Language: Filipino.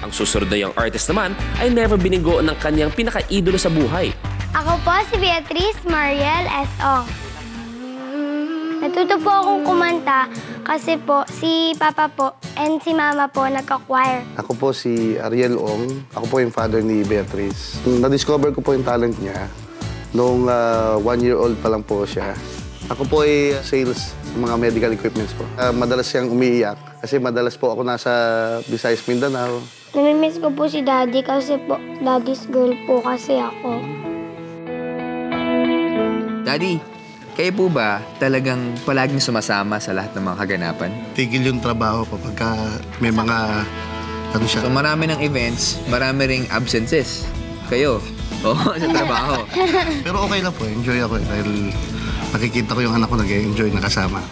Ang susunod na young artist naman ay never bininggo ng kanyang pinaka-idolo sa buhay. Ako po si Beatrice Mariel S.O. Natuto po akong kumanta kasi po si Papa po and si Mama po nagka-choir. Ako po si Ariel Ong. Ako po yung father ni Beatrice. Na-discover ko po yung talent niya noong 1-year-old pa lang po siya. Ako po ay sales ng mga medical equipments po. Madalas siyang umiiyak kasi madalas po ako nasa Visayas, Mindanao. Namimiss ko po si Daddy kasi po Daddy's girl po kasi ako. Daddy, kayo po ba talagang palaging sumasama sa lahat ng mga kaganapan? Tigil yung trabaho ko pagka may mga ano siya. So marami ng events, marami ring absences. Kayo, sa trabaho. Pero okay lang po, enjoy ako dahil nakikita ko yung anak ko nag-enjoy na kasama.